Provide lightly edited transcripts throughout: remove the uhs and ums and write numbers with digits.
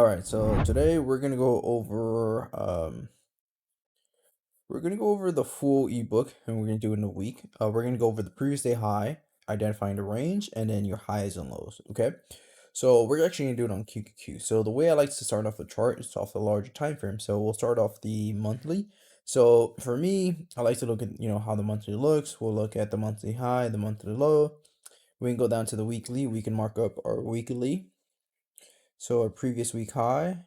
All right, so today we're gonna go over the full ebook, and we're gonna do it in a week. We're gonna go over the previous day high, identifying the range, and then your highs and lows. Okay, so we're actually gonna do it on QQQ. So the way I like to start off a chart is off the larger time frame. So we'll start off the monthly. So for me, I like to look at how the monthly looks. We'll look at the monthly high, the monthly low. We can go down to the weekly. We can mark up our weekly. So our previous week high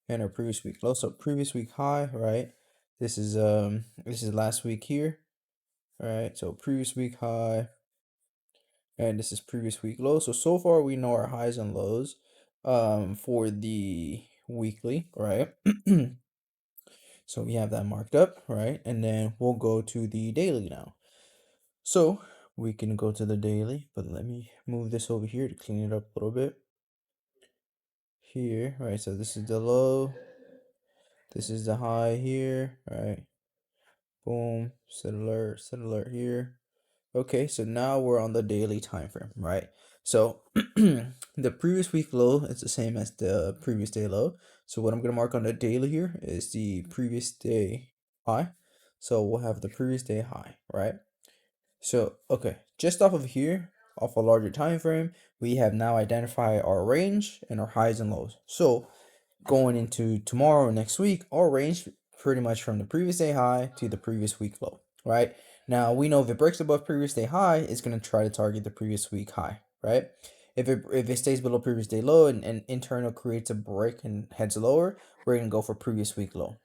and our previous week low. So previous week high, right? This is last week here, right? So previous week high, and this is previous week low. So far we know our highs and lows for the weekly, right? So we have that marked up, right? And then we'll go to the daily now. So we can go to the daily, but let me move this over here to clean it up a little bit. Here, right? So this is the low, this is the high here, right? Boom, set alert here. Okay, so now we're on the daily time frame, right? So the previous week low is the same as the previous day low. So what I'm gonna mark on the daily here is the previous day high. So we'll have the previous day high, right? So okay, just off of here, off a larger time frame, we have now identified our range and our highs and lows. So going into tomorrow or next week, our range pretty much from the previous day high to the previous week low, right? Now we know if it breaks above previous day high, it's gonna try to target the previous week high, right? If it stays below previous day low and internal creates a break and heads lower, we're gonna go for previous week low,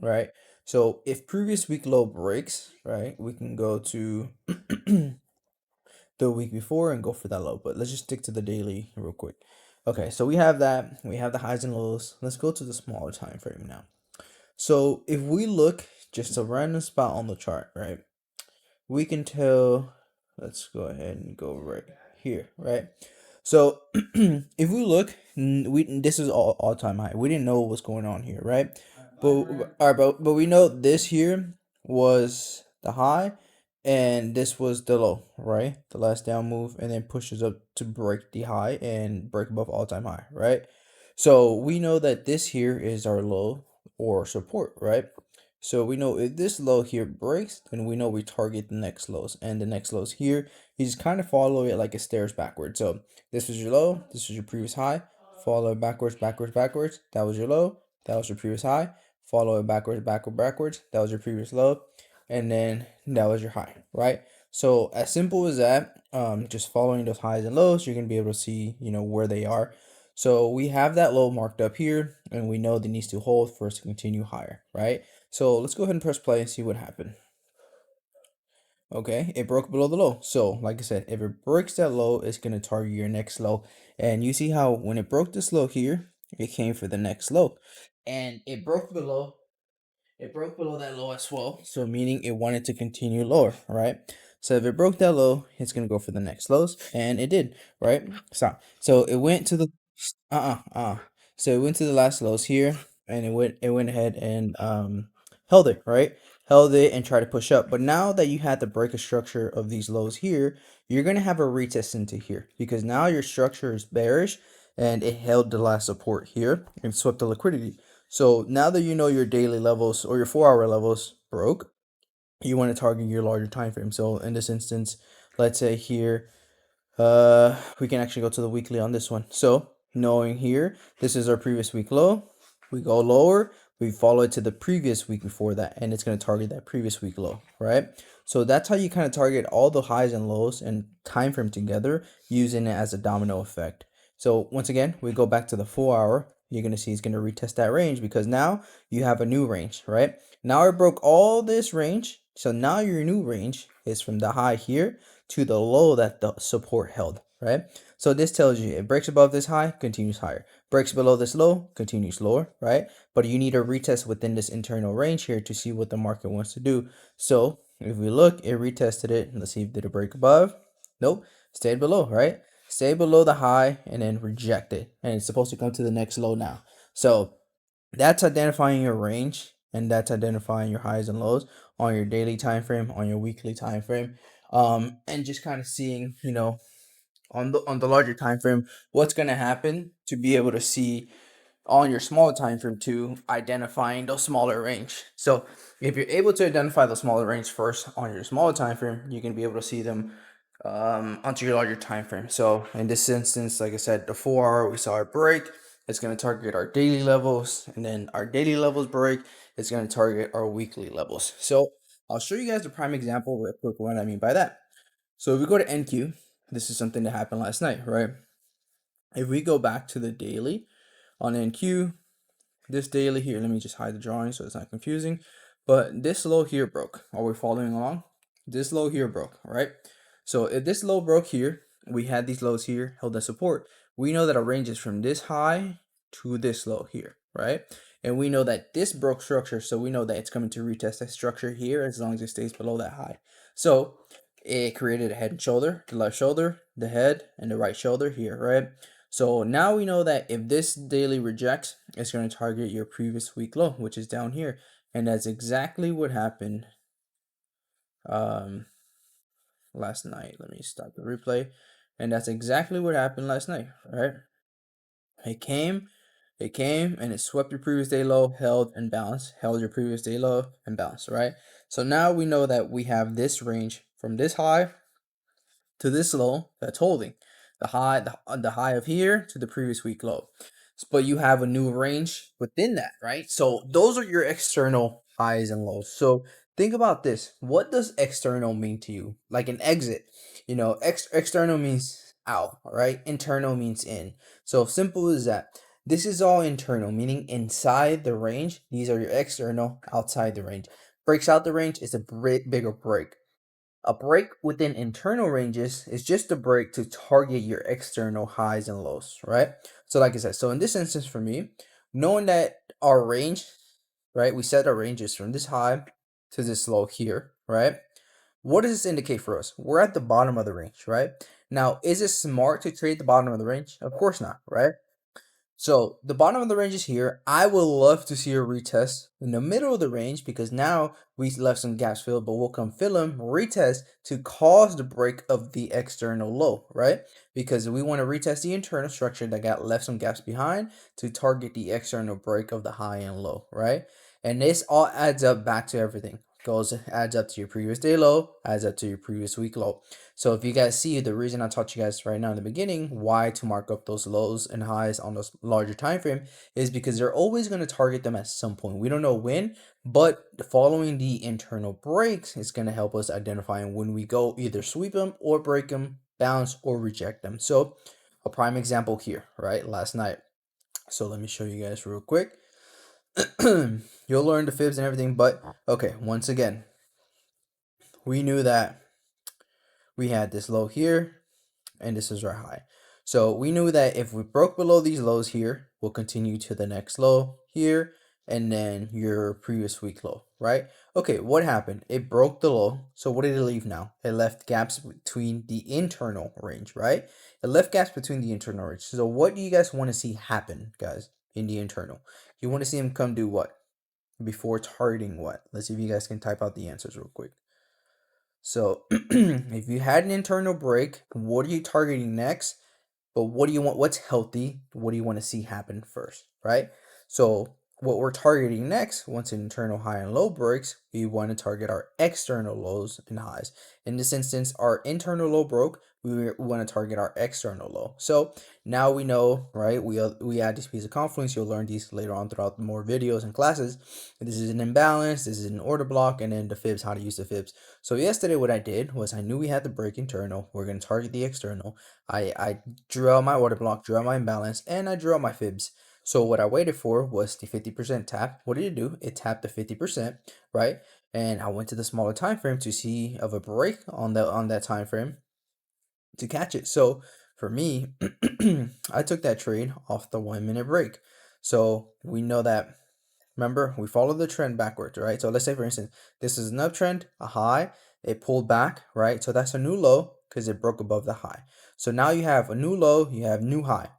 right? So if previous week low breaks, right, we can go to the week before and go for that low. But let's just stick to the daily real quick. Okay, so we have that. We have the highs and lows. Let's go to the smaller time frame now. So if we look just a random spot on the chart, right, we can tell. Let's go ahead and go right here, right? So if we look, we this is all time high. We didn't know what was going on here, right? But all right, but we know this here was the high, and this was the low, right? The last down move, and then pushes up to break the high and break above all time high, right? So we know that this here is our low or support, right? So we know if this low here breaks, then we know we target the next lows, and the next lows here, you just kind of follow it like it stairs backwards. So this was your low, this was your previous high, follow it backwards, backwards, backwards. That was your low, that was your previous high. Follow it backwards, backward, backwards. That was your previous low, and then that was your high, right? So as simple as that, just following those highs and lows, you're gonna be able to see, where they are. So we have that low marked up here, and we know that needs to hold for us to continue higher, right? So let's go ahead and press play and see what happened. Okay, it broke below the low. So, like I said, if it breaks that low, it's going to target your next low. And you see how when it broke this low here, it came for the next low. And it broke below that low as well. So, meaning it wanted to continue lower, right? So, if it broke that low, it's going to go for the next lows. And it did, right? Stop. So, it went to the, so it went to the last lows here, and it went ahead and held it, right? Held it and tried to push up. But now that you had the break of structure of these lows here, you're gonna have a retest into here because now your structure is bearish and it held the last support here and swept the liquidity. So now that you know your daily levels or your 4 hour levels broke, you want to target your larger time frame. So in this instance, let's say here, we can actually go to the weekly on this one. So knowing here, this is our previous week low. We go lower, we follow it to the previous week before that, and it's going to target that previous week low, right? So that's how you kind of target all the highs and lows and time frame together using it as a domino effect. So once again, we go back to the 4 hour. You're going to see it's going to retest that range because now you have a new range, right? Now it broke all this range. So now your new range is from the high here to the low that the support held, right? So this tells you it breaks above this high, continues higher. Breaks below this low, continues lower, right? But you need a retest within this internal range here to see what the market wants to do. So if we look, it retested it. Let's see if it did a break above. Nope, stayed below, right? Stay below the high and then reject it. And it's supposed to come to the next low now. So that's identifying your range and that's identifying your highs and lows on your daily time frame, on your weekly time frame, and just kind of seeing, on the larger time frame, what's gonna happen to be able to see on your smaller time frame to identifying those smaller range. So if you're able to identify the smaller range first on your smaller time frame, you can be able to see them onto your larger time frame. So in this instance, like I said, the 4 hour we saw a break. It's going to target our daily levels, and then our daily levels break. It's going to target our weekly levels. So I'll show you guys the prime example real quick what I mean by that. So if we go to NQ, this is something that happened last night, right? If we go back to the daily on NQ, this daily here, let me just hide the drawing so it's not confusing. But this low here broke. Are we following along? This low here broke, right? So if this low broke here, we had these lows here held as support. We know that our range is from this high to this low here, right? And we know that this broke structure, so we know that it's coming to retest that structure here as long as it stays below that high. So it created a head and shoulder, the left shoulder, the head, and the right shoulder here, right? So now we know that if this daily rejects, it's going to target your previous week low, which is down here. And that's exactly what happened last night. Let me stop the replay. And that's exactly what happened last night, right? It came, and it swept your previous day low, held and bounced, held your previous day low and bounced, right? So now we know that we have this range from this high to this low that's holding the high of here to the previous week low. But you have a new range within that, right? So those are your external highs and lows. So think about this. What does external mean to you? Like an exit, external means out, right? Internal means in. So simple as that. This is all internal, meaning inside the range. These are your external, outside the range. Breaks out the range is a bigger break. A break within internal ranges is just a break to target your external highs and lows, right? So like I said, so in this instance for me, knowing that our range, right, we set our ranges from this high to this low here, right? What does this indicate for us? We're at the bottom of the range, right? Now, is it smart to trade the bottom of the range? Of course not, right? So the bottom of the range is here. I would love to see a retest in the middle of the range because now we left some gaps filled, but we'll come fill them, retest to cause the break of the external low, right? Because we want to retest the internal structure that got left some gaps behind to target the external break of the high and low, right? And this all adds up back to everything. Adds up to your previous day low, adds up to your previous week low. So if you guys see the reason I taught you guys right now in the beginning why to mark up those lows and highs on those larger time frame is because they're always going to target them at some point. We don't know when, but following the internal breaks is going to help us identifying when we go either sweep them or break them, bounce or reject them. So a prime example here, right? Last night. So let me show you guys real quick. You'll learn the fibs and everything, but okay, once again, we knew that we had this low here and this is our high. So we knew that if we broke below these lows here, we'll continue to the next low here and then your previous week low, right? Okay, what happened? It broke the low. So what did it leave now? It left gaps between the internal range, right? It left gaps between the internal range. So what do you guys want to see happen, guys, in the internal? You want to see them come do what? Before targeting what? Let's see if you guys can type out the answers real quick. So if you had an internal break, what are you targeting next? But what do you want? What's healthy? What do you want to see happen first, right? So what we're targeting next, once an internal high and low breaks, we want to target our external lows and highs. In this instance, our internal low broke. We want to target our external low. So now we know, right? We add this piece of confluence. You'll learn these later on throughout more videos and classes. This is an imbalance. This is an order block, and then the fibs, how to use the fibs. So yesterday, what I did was I knew we had the break internal. We're going to target the external. I drew out my order block, drew out my imbalance, and I drew out my fibs. So what I waited for was the 50% tap. What did it do? It tapped the 50%, right? And I went to the smaller time frame to see of a break on that time frame to catch it. So for me, I took that trade off the 1 minute break. So we know that, remember, we follow the trend backwards, right? So let's say, for instance, this is an uptrend, a high, it pulled back, right? So that's a new low because it broke above the high. So now you have a new low, you have new high.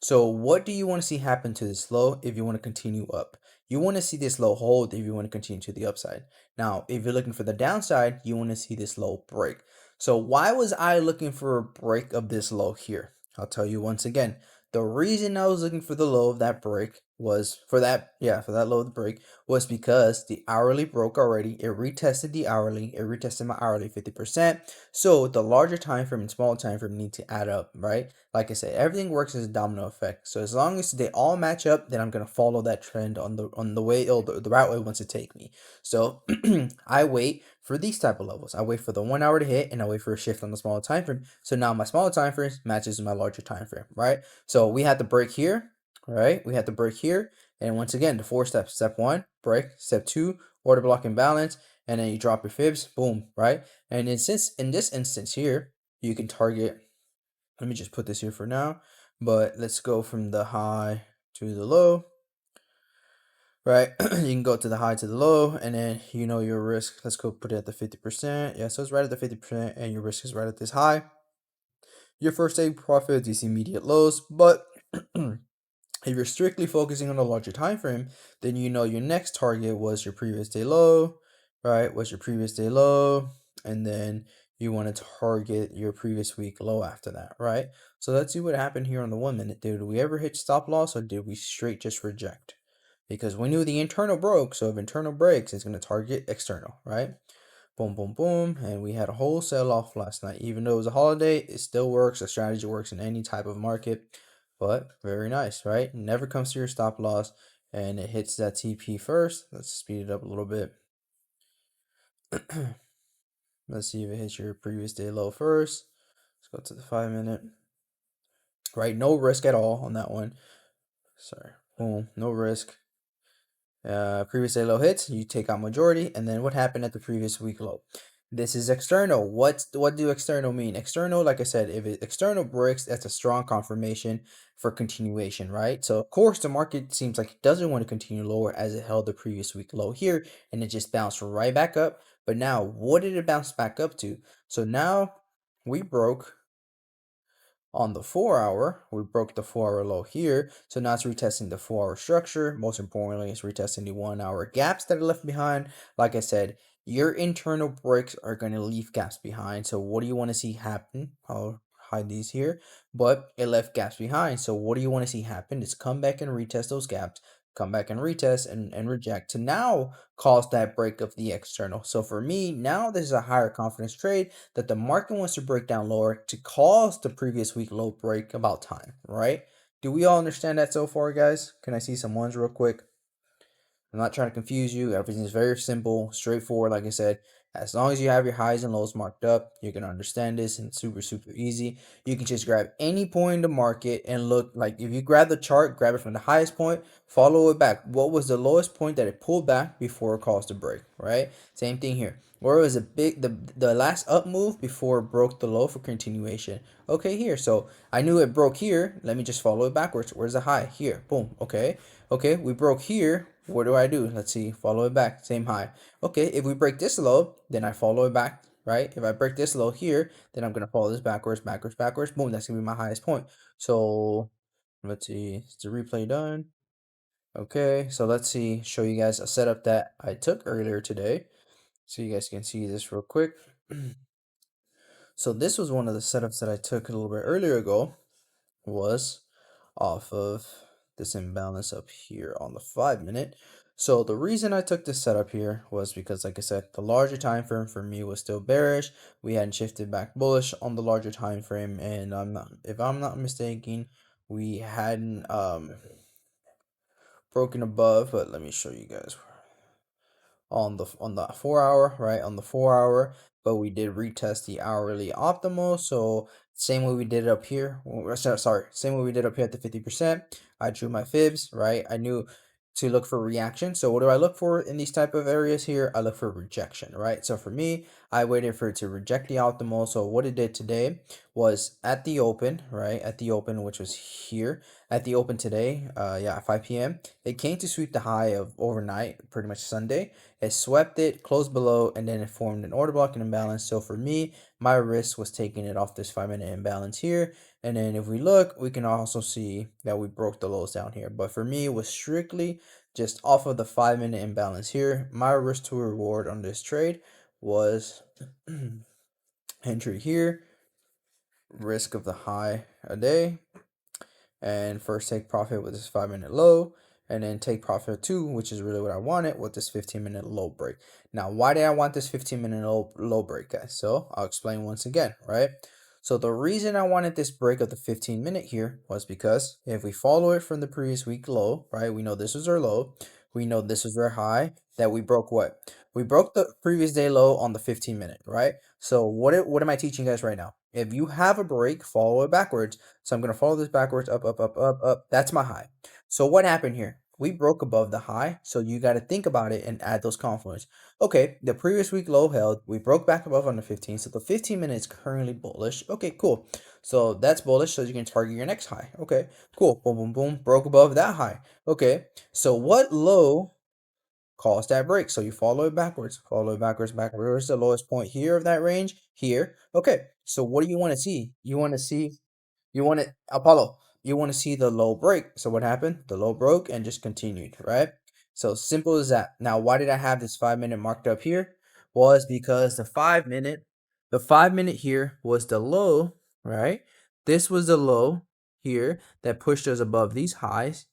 So what do you want to see happen to this low if you want to continue up? You want to see this low hold if you want to continue to the upside. Now, if you're looking for the downside, you want to see this low break. So why was I looking for a break of this low here? I'll tell you once again. The reason I was looking for the low of that break was for that, yeah, for that low break was because the hourly broke already. It retested the hourly, it retested my hourly 50%. So the larger time frame and small time frame need to add up, right? Like I said, everything works as a domino effect. So as long as they all match up, then I'm gonna follow that trend on the way, or the route it wants to take me. So I wait for these type of levels. I wait for the 1 hour to hit, and I wait for a shift on the smaller time frame. So now my smaller time frame matches my larger time frame, right? So we had to break here, right? We had to break here, and once again, the 4 steps. Step 1, break. Step 2, order block imbalance, and then you drop your fibs. Boom, right? And then since in this instance here, you can target. Let me just put this here for now, but let's go from the high to the low, right? You can go to the high to the low, and then you know your risk. Let's go put it at the 50%. Yeah, so it's right at the 50%, and your risk is right at this high. Your first day profit is immediate lows, but if you're strictly focusing on a larger time frame, then you know your next target was your previous day low, right? Was your previous day low, and then you want to target your previous week low after that, right? So let's see what happened here on the 1 minute. Did we ever hit stop loss, or did we straight just reject? Because we knew the internal broke, so if internal breaks, it's going to target external, right? Boom, boom, boom. And we had a whole sell off last night. Even though it was a holiday, it still works. The strategy works in any type of market. But very nice, right? Never comes to your stop loss, and it hits that TP first. Let's speed it up a little bit. Let's see if it hits your previous day low first. Let's go to the 5 minute. Right, no risk at all on that one. Sorry. Boom, no risk. Previous day low hits, you take out majority, and then what happened at the previous week low? This is external. What do external mean? External, like I said, if it external breaks, that's a strong confirmation for continuation, right? So of course the market seems like it doesn't want to continue lower, as it held the previous week low here, and it just bounced right back up. But now, what did it bounce back up to? So now we broke on the 4 hour. We broke the 4 hour low here. So now it's retesting the 4 hour structure. Most importantly, it's retesting the 1 hour gaps that are left behind. Like I said, your internal breaks are going to leave gaps behind. So what do you want to see happen? I'll hide these here, but it left gaps behind. So what do you want to see happen? Is come back and retest those gaps, come back and retest and reject to now cause that break of the external. So for me, now this is a higher confidence trade that the market wants to break down lower to cause the previous week low break about time, right? Do we all understand that so far, guys? Can I see some ones real quick? I'm not trying to confuse you. Everything is very simple, straightforward. Like I said, as long as you have your highs and lows marked up, you're going to understand this, and it's super, super easy. You can just grab any point in the market and look. Like if you grab the chart, grab it from the highest point, follow it back. What was the lowest point that it pulled back before it caused a break, right? Same thing here. Where was the last up move before it broke the low for continuation? Okay, here. So I knew it broke here. Let me just follow it backwards. Where's the high? Here. Boom. Okay. Okay, we broke here. What do I do? Let's see. Follow it back. Same high. Okay, if we break this low, then I follow it back, right? If I break this low here, then I'm going to follow this backwards, backwards, backwards. Boom, that's going to be my highest point. So let's see. Is the replay done? Okay, so let's see. Show you guys a setup that I took earlier today. So you guys can see this real quick. So this was one of the setups that I took a little bit earlier ago. Was off of this imbalance up here on the 5 minute. So the reason I took this setup here was because, like I said, the larger time frame for me was still bearish. We hadn't shifted back bullish on the larger time frame, and if I'm not mistaken, we hadn't broken above. But let me show you guys on the 4 hour, right? On the 4 hour, but we did retest the hourly optimal. So same way we did it up here. Sorry, same way we did up here at the 50%. I drew my fibs, right? I knew to look for reaction. So what do I look for in these type of areas here? I look for rejection, right? So for me, I waited for it to reject the optimal. So what it did today was at the open, right? At the open, which was here. At the open today, yeah, 5 p.m. It came to sweep the high of overnight, pretty much Sunday. It swept it, closed below, and then it formed an order block and imbalance. So for me, my risk was taking it off this 5 minute imbalance here. And then if we look, we can also see that we broke the lows down here. But for me, it was strictly just off of the 5 minute imbalance here. My risk to reward on this trade was entry here, risk of the high a day, and first take profit with this 5 minute low. and then take profit 2, which is really what I wanted with this 15-minute low break. Now, why did I want this 15-minute low break, guys? So I'll explain once again, right? So the reason I wanted this break of the 15-minute here was because if we follow it from the previous week low, right? We know this was our low. We know this was our high that we broke what? We broke the previous day low on the 15-minute, right? So what am I teaching you guys right now? If you have a break, follow it backwards. So I'm going to follow this backwards, up, up, up, up, up. That's my high. So what happened here? We broke above the high, so you got to think about it and add those confluence. Okay, the previous week low held. We broke back above on the 15, so the 15-minute is currently bullish. Okay, cool. So that's bullish, so you can target your next high. Okay, cool. Boom, boom, boom. Broke above that high. Okay, so what low caused that break? So you follow it backwards. Follow it backwards, backwards. Where's the lowest point here of that range? Here. Okay, so what do you want to see? You want to see you want it, Apollo, you want to see the low break. So what happened? The low broke and just continued, right? So simple as that. Now, why did I have this 5-minute marked up here? Was because the 5-minute here was the low, right? This was the low here that pushed us above these highs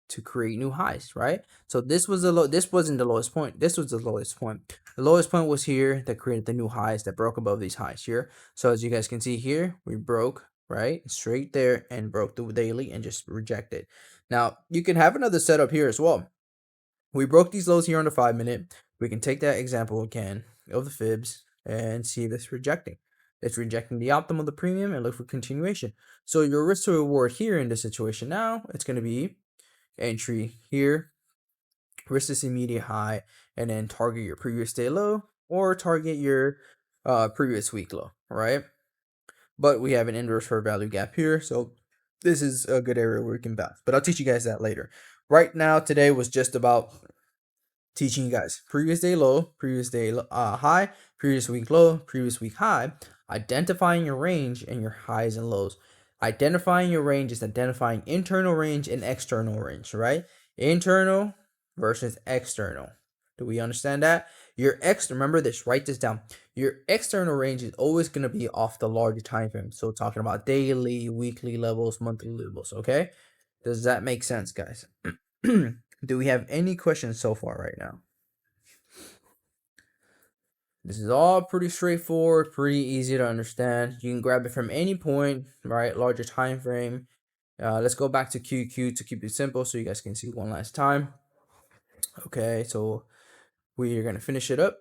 to create new highs, right? So this was the low. This wasn't the lowest point. This was the lowest point. The lowest point was here that created the new highs that broke above these highs here. So as you guys can see here, we broke right straight there and broke the daily and just rejected. Now you can have another setup here as well. We broke these lows here on the 5-minute. We can take that example again of the fibs and see if it's rejecting. It's rejecting the optimal, the premium, and look for continuation. So your risk to reward here in this situation now, it's going to be entry here, risk this immediate high, and then target your previous day low or target your previous week low, right? But we have an inverse fair value gap here, so this is a good area where we can bounce. But I'll teach you guys that later. Right now, today was just about teaching you guys previous day low, previous day high, previous week low, previous week high, identifying your range and your highs and lows. Identifying your range is identifying internal range and external range, right? Internal versus external. Do we understand that? Remember this, write this down. Your external range is always going to be off the larger time frame. So talking about daily, weekly levels, monthly levels, okay? Does that make sense, guys? Do we have any questions so far right now? This is all pretty straightforward, pretty easy to understand. You can grab it from any point, right? Larger time frame. Let's go back to QQ to keep it simple so you guys can see one last time. Okay, so we are going to finish it up.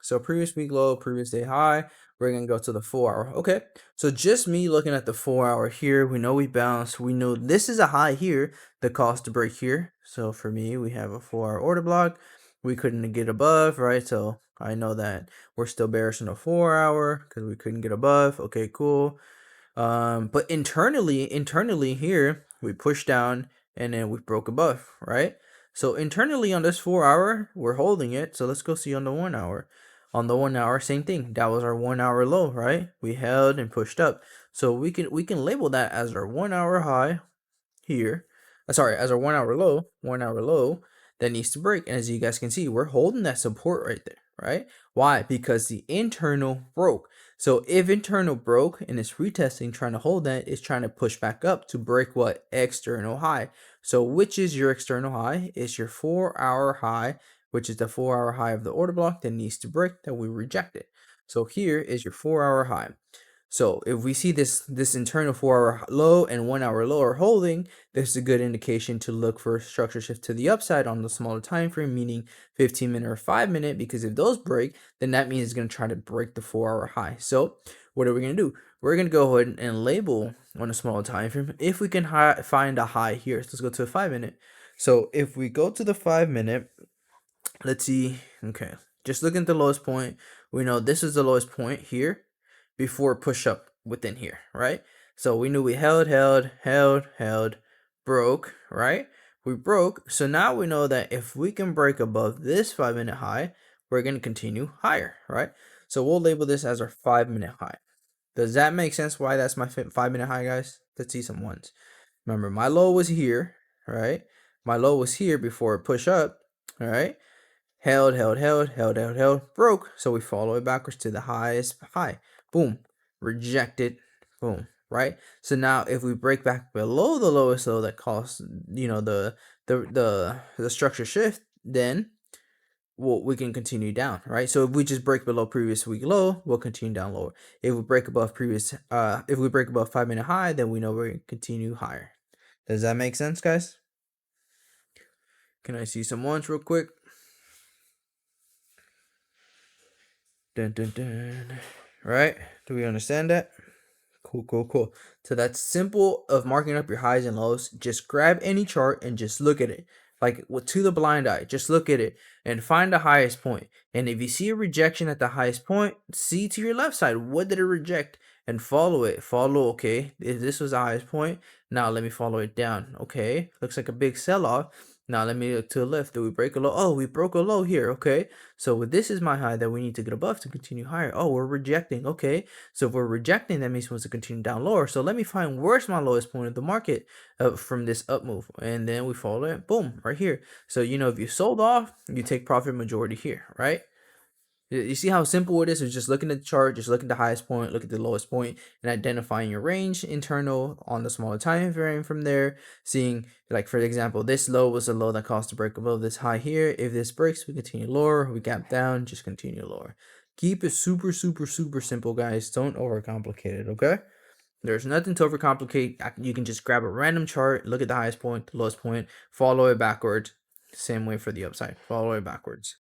So previous week low, previous day high, we're going to go to the 4 hour. Okay, so just me looking at the 4 hour here, we know we bounced. We know this is a high here that caused the break here. So for me, we have a 4 hour order block. We couldn't get above, right? So I know that we're still bearish in the 4 hour because we couldn't get above. Okay, cool. But internally here, we pushed down and then we broke above, right? So internally on this 4 hour, we're holding it. So let's go see on the 1 hour. On the 1 hour, same thing. That was our 1 hour low, right? We held and pushed up. So we can label that as our 1 hour high here. Sorry, as our 1 hour low that needs to break. And as you guys can see, we're holding that support right there, right? Why? Because the internal broke. So if internal broke and it's retesting, trying to hold that, it's trying to push back up to break what? External high. So which is your external high? It's your 4 hour high, which is the 4 hour high of the order block that needs to break that we rejected. So here is your 4 hour high. So if we see this internal 4 hour low and 1 hour low are holding, this is a good indication to look for structure shift to the upside on the smaller time frame, meaning 15-minute or 5-minute, because if those break, then that means it's going to try to break the 4 hour high. So what are we going to do? We're going to go ahead and label on a smaller time frame if we can find a high here. So let's go to a 5-minute. So if we go to the 5-minute, let's see. Okay, just looking at the lowest point, we know this is the lowest point here before push up within here, right? So we knew we held, broke, right? We broke. So now we know that if we can break above this 5-minute high, we're going to continue higher, right? So we'll label this as our 5-minute high. Does that make sense why that's my 5-minute high, guys? Let's see some ones. Remember, my low was here, right? My low was here before it push up, all right? Held, broke. So we follow it backwards to the highest high. Boom, rejected, boom, right? So now if we break back below the lowest low that caused, the the structure shift, then we can continue down, right? So if we just break below previous week low, we'll continue down lower. If we break above 5-minute high, then we know we're gonna continue higher. Does that make sense, guys? Can I see some ones real quick? Dun dun dun. Right? Do we understand that? Cool. So that's simple of marking up your highs and lows. Just grab any chart and just look at it. Like to the blind eye, just look at it and find the highest point. And if you see a rejection at the highest point, see to your left side, what did it reject? And follow it. Follow, okay, if this was the highest point, now let me follow it down. Okay, looks like a big sell-off. Now let me look to the left. Do we break a low? Oh, we broke a low here. Okay, so this is my high that we need to get above to continue higher. Oh, we're rejecting. Okay, so if we're rejecting, that means we want to continue down lower. So let me find where's my lowest point of the market from this up move. And then we follow it. Boom, right here. So, if you sold off, you take profit majority here, right? You see how simple it is? It's just looking at the chart, just look at the highest point, look at the lowest point, and identifying your range internal on the smaller time frame from there. Seeing, like, for example, this low was a low that caused to break above this high here. If this breaks, we continue lower. We gap down, just continue lower. Keep it super simple, guys. Don't overcomplicate it, okay? There's nothing to overcomplicate. You can just grab a random chart, look at the highest point, the lowest point, follow it backwards. Same way for the upside. Follow it backwards.